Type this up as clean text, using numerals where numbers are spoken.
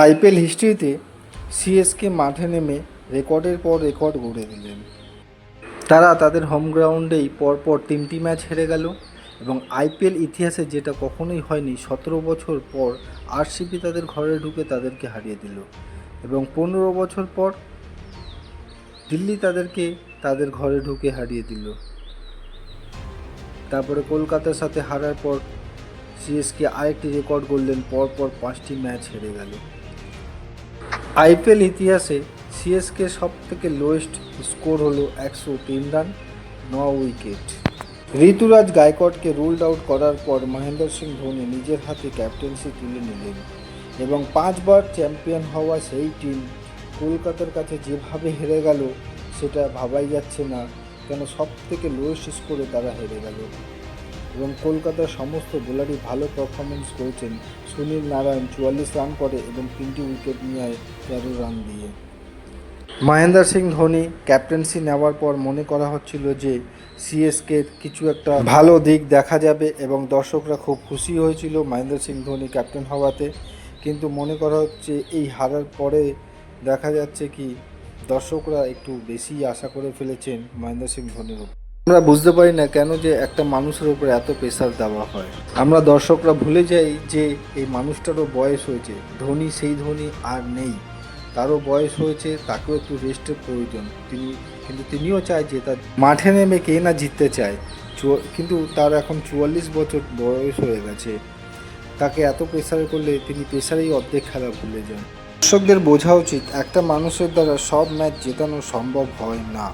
IPL হিস্ট্রিতে CSK মাঠে নেমে রেকর্ডের পর রেকর্ড গড়ে দিলেন। তারা তাদের হোম গ্রাউন্ডেই পরপর 3টি ম্যাচ হেরে গেল এবং আইপিএল ইতিহাসে যেটা কখনোই হয়নি, 17 বছর পর আরসিবি তাদের ঘরে ঢুকে তাদেরকে হারিয়ে দিল এবং 15 বছর পর দিল্লি তাদেরকে তাদের ঘরে ঢুকে হারিয়ে দিল। তারপরে কলকাতার সাথে হারার পর সিএসকে আরেকটি রেকর্ড গড়লেন, পরপর 5টি ম্যাচ হেরে গেল। আইপিএল ইতিহাসে সিএসকে সব থেকে লোয়েস্ট স্কোর হলো 103 রান, 9 উইকেট। ঋতুরাজ গায়কোয়াড়কে রুলড আউট করার পর মহেন্দ্র সিং ধোনি নিজের হাতে ক্যাপ্টেন্সি তুলে নিলেন এবং 5বার চ্যাম্পিয়ন হওয়া সেই টিম কলকাতার কাছে যেভাবে হেরে গেল সেটা ভাবাই যাচ্ছে না, কেন সব থেকে লোয়েস্ট স্কোরে তারা হেরে গেল। এবং কলকাতার সমস্ত বোলারই ভালো পারফরমেন্স করেছেন। সুনীল নারায়ণ 44 রান করে এবং 3টি উইকেট নিয়ে 13 রান দিয়ে। মহেন্দ্র সিং ধোনি ক্যাপ্টেন্সি নেওয়ার পর মনে করা হচ্ছিল যে সিএসকের কিছু একটা ভালো দিক দেখা যাবে এবং দর্শকরা খুব খুশি হয়েছিল মহেন্দ্র সিং ধোনি ক্যাপ্টেন হওয়াতে, কিন্তু মনে করা হচ্ছে এই হারার পরে দেখা যাচ্ছে কি দর্শকরা একটু বেশি আশা করে ফেলেছেন মহেন্দ্র সিং ধোনির উপর। আমরা বুঝতে পারি না কেন যে একটা মানুষের উপরে এত প্রেসার দেওয়া হয়। আমরা দর্শকরা ভুলে যাই যে এই মানুষটারও বয়স হয়েছে, ধোনি সেই ধোনি আর নেই, তারও বয়স হয়েছে, তাকেও একটু রেস্টের প্রয়োজন। তিনিও চায় যে তার মাঠে নেমে কে না জিততে চায়, কিন্তু তার এখন 44 বছর বয়স হয়ে গেছে। তাকে এত প্রেসার করলে তিনি প্রেসারেই অর্ধেক খেলা ভুলে যান। দর্শকদের বোঝা উচিত একটা মানুষের দ্বারা সব ম্যাচ জেতানো সম্ভব হয় না।